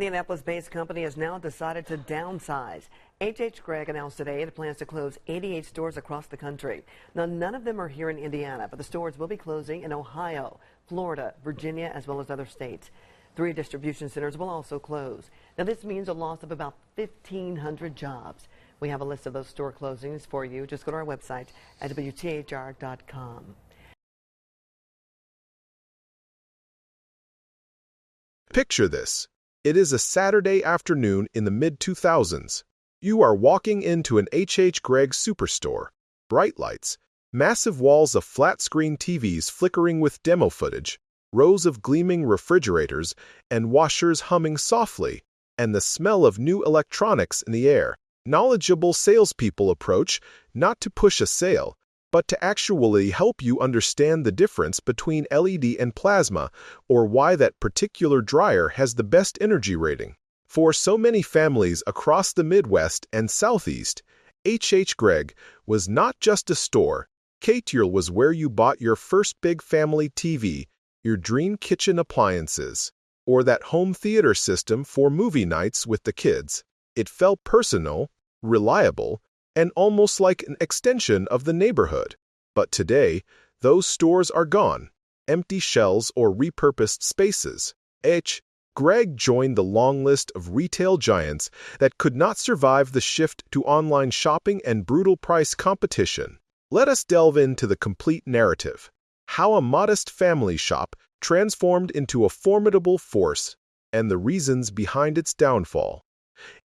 Indianapolis-based company has now decided to downsize. HHGregg announced today it plans to close 88 stores across the country. Now, none of them are here in Indiana, but the stores will be closing in Ohio, Florida, Virginia, as well as other states. 3 distribution centers will also close. Now, this means a loss of about 1,500 jobs. We have a list of those store closings for you. Just go to our website at WTHR.com. Picture this. It is a Saturday afternoon in the mid-2000s. You are walking into an HHGregg superstore. Bright lights, massive walls of flat-screen TVs flickering with demo footage, rows of gleaming refrigerators and washers humming softly, and the smell of new electronics in the air. Knowledgeable salespeople approach, not to push a sale, but to actually help you understand the difference between LED and plasma, or why that particular dryer has the best energy rating. For so many families across the Midwest and Southeast, HHGregg was not just a store. K'Tierl was where you bought your first big family TV, your dream kitchen appliances, or that home theater system for movie nights with the kids. It felt personal, reliable, and almost like an extension of the neighborhood. But today, those stores are gone, empty shells or repurposed spaces. HHGregg joined the long list of retail giants that could not survive the shift to online shopping and brutal price competition. Let us delve into the complete narrative. How a modest family shop transformed into a formidable force, and the reasons behind its downfall.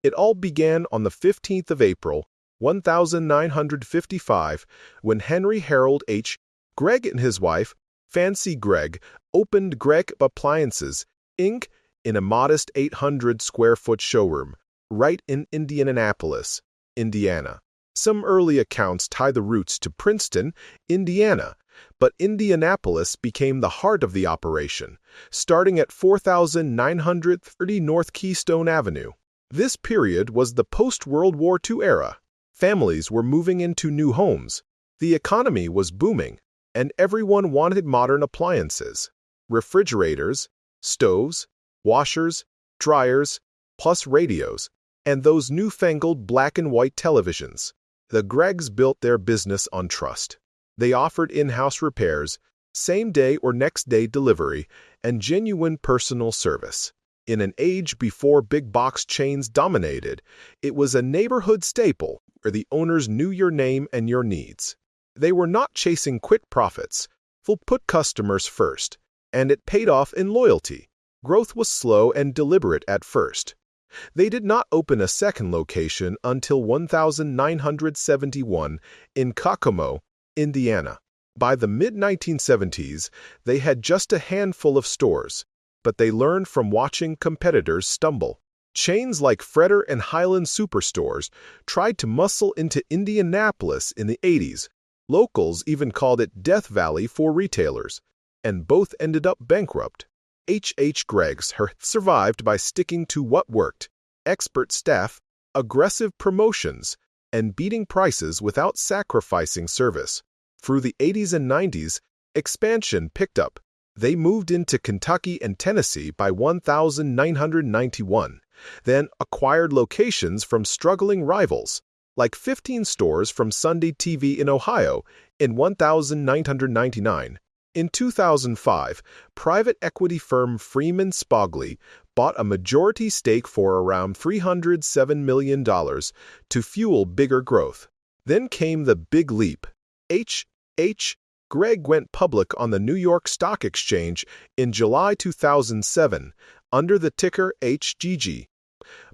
It all began on the 15th of April, 1955, when Henry Harold H. Gregg and his wife, Fancy Gregg, opened Gregg Appliances, Inc. in a modest 800-square-foot showroom, right in Indianapolis, Indiana. Some early accounts tie the roots to Princeton, Indiana, but Indianapolis became the heart of the operation, starting at 4930 North Keystone Avenue. This period was the post-World War II era. Families were moving into new homes, the economy was booming, and everyone wanted modern appliances. Refrigerators, stoves, washers, dryers, plus radios, and those newfangled black and white televisions. The Greggs built their business on trust. They offered in-house repairs, same-day or next-day delivery, and genuine personal service. In an age before big-box chains dominated, it was a neighborhood staple where the owners knew your name and your needs. They were not chasing quick profits. They'll put customers first, and it paid off in loyalty. Growth was slow and deliberate at first. They did not open a second location until 1971 in Kokomo, Indiana. By the mid-1970s, they had just a handful of stores, but they learned from watching competitors stumble. Chains like Fredder and Highland Superstores tried to muscle into Indianapolis in the 80s. Locals even called it Death Valley for retailers, and both ended up bankrupt. HHGregg survived by sticking to what worked: expert staff, aggressive promotions, and beating prices without sacrificing service. Through the 80s and 90s, expansion picked up. They moved into Kentucky and Tennessee by 1991, then acquired locations from struggling rivals, like 15 stores from Sunday TV in Ohio in 1999. In 2005, private equity firm Freeman Spogli bought a majority stake for around $307 million to fuel bigger growth. Then came the big leap. HHGregg went public on the New York Stock Exchange in July 2007 under the ticker HGG.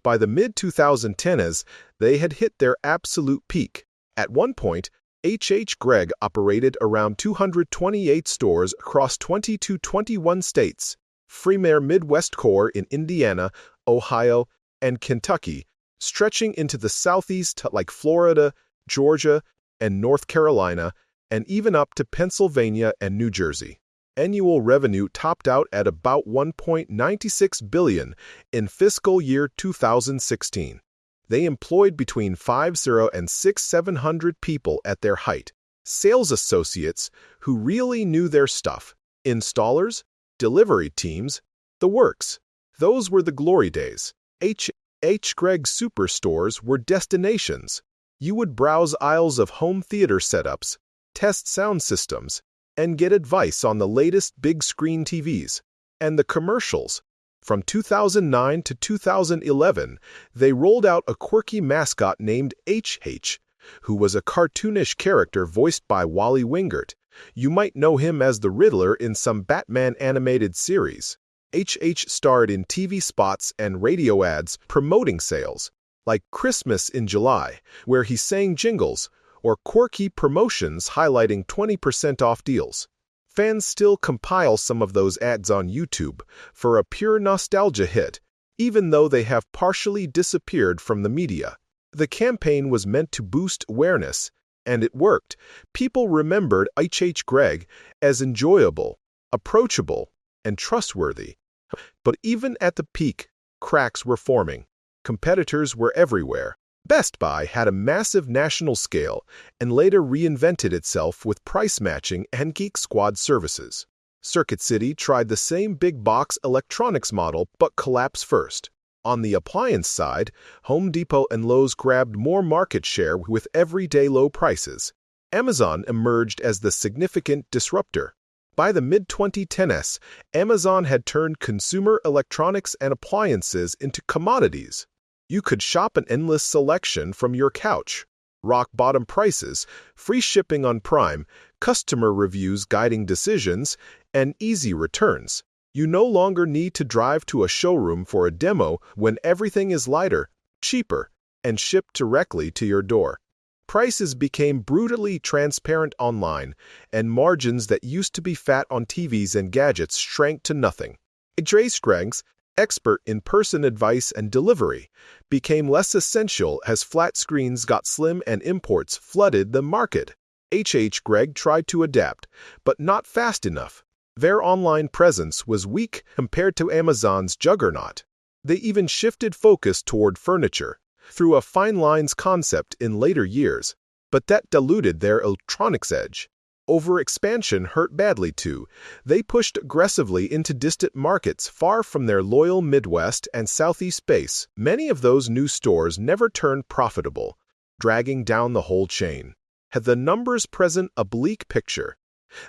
By the mid-2010s, they had hit their absolute peak. At one point, HHGregg operated around 228 stores across 21 states, Premier Midwest core in Indiana, Ohio, and Kentucky, stretching into the southeast like Florida, Georgia, and North Carolina, and even up to Pennsylvania and New Jersey. Annual revenue topped out at about $1.96 billion in fiscal year 2016. They employed between 50 and 700 people at their height. Sales associates who really knew their stuff, installers, delivery teams, the works. Those were the glory days. HHGregg superstores were destinations. You would browse aisles of home theater setups, test sound systems, and get advice on the latest big-screen TVs. And the commercials. From 2009 to 2011, they rolled out a quirky mascot named HH, who was a cartoonish character voiced by Wally Wingert. You might know him as the Riddler in some Batman animated series. HH starred in TV spots and radio ads promoting sales, like Christmas in July, where he sang jingles, or quirky promotions highlighting 20% off deals. Fans still compile some of those ads on YouTube for a pure nostalgia hit, even though they have partially disappeared from the media. The campaign was meant to boost awareness, and it worked. People remembered HHGregg as enjoyable, approachable, and trustworthy. But even at the peak, cracks were forming. Competitors were everywhere. Best Buy had a massive national scale and later reinvented itself with price matching and Geek Squad services. Circuit City tried the same big box electronics model but collapsed first. On the appliance side, Home Depot and Lowe's grabbed more market share with everyday low prices. Amazon emerged as the significant disruptor. By the mid-2010s, Amazon had turned consumer electronics and appliances into commodities. You could shop an endless selection from your couch. Rock-bottom prices, free shipping on Prime, customer reviews guiding decisions, and easy returns. You no longer need to drive to a showroom for a demo when everything is lighter, cheaper, and shipped directly to your door. Prices became brutally transparent online, and margins that used to be fat on TVs and gadgets shrank to nothing. HHGregg, expert in person advice and delivery, became less essential as flat screens got slim and imports flooded the market. HHGregg tried to adapt, but not fast enough. Their online presence was weak compared to Amazon's juggernaut. They even shifted focus toward furniture, through a fine lines concept in later years, but that diluted their electronics edge. Overexpansion hurt badly too. They pushed aggressively into distant markets far from their loyal Midwest and Southeast base. Many of those new stores never turned profitable, dragging down the whole chain. Had the numbers present a bleak picture?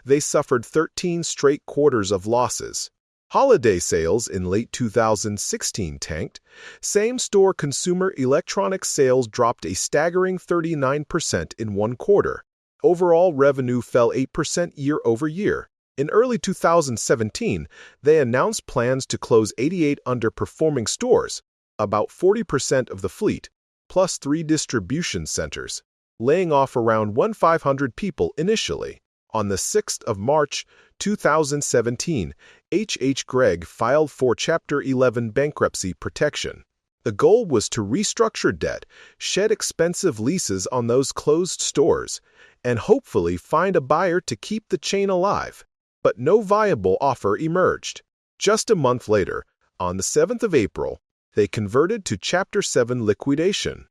They suffered 13 straight quarters of losses. Holiday sales in late 2016 tanked. Same-store consumer electronics sales dropped a staggering 39% in one quarter. Overall revenue fell 8% year over year. In early 2017, they announced plans to close 88 underperforming stores, about 40% of the fleet, plus 3 distribution centers, laying off around 1,500 people initially. On the 6th of March 2017, HHGregg filed for Chapter 11 bankruptcy protection. The goal was to restructure debt, shed expensive leases on those closed stores, and hopefully find a buyer to keep the chain alive. But no viable offer emerged. Just a month later, on the 7th of April, they converted to Chapter 7 liquidation.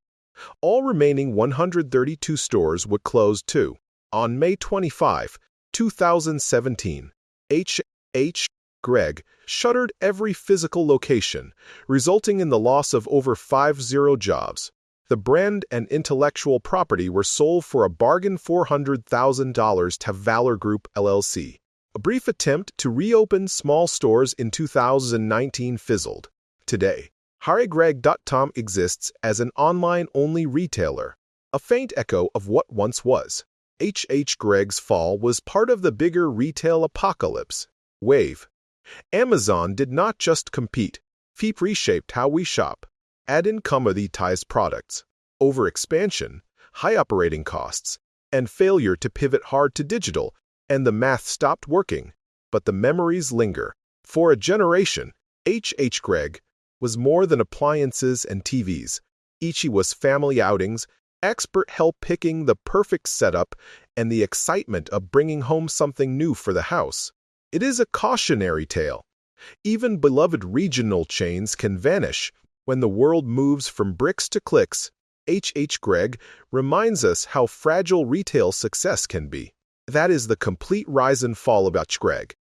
All remaining 132 stores would close too. On May 25, 2017, HHGregg shuttered every physical location, resulting in the loss of over 50 jobs. The brand and intellectual property were sold for a bargain $400,000 to Valor Group LLC. A brief attempt to reopen small stores in 2019 fizzled. Today, HHGregg.com exists as an online-only retailer, a faint echo of what once was. HHGregg's fall was part of the bigger retail apocalypse wave. Amazon did not just compete, it reshaped how we shop. Add in commoditized products, overexpansion, high operating costs, and failure to pivot hard to digital, and the math stopped working. But the memories linger. For a generation, HHGregg was more than appliances and TVs. Ichi was family outings, expert help picking the perfect setup, and the excitement of bringing home something new for the house. It is a cautionary tale. Even beloved regional chains can vanish when the world moves from bricks to clicks. HHGregg reminds us how fragile retail success can be. That is the complete rise and fall of HHGregg.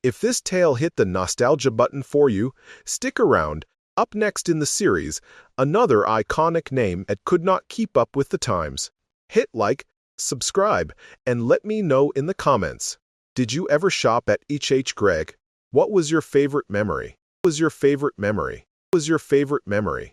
If this tale hit the nostalgia button for you, stick around. Up next in the series, another iconic name that could not keep up with the times. Hit like, subscribe, and let me know in the comments. Did you ever shop at HHGregg? What was your favorite memory? What was your favorite memory? What was your favorite memory?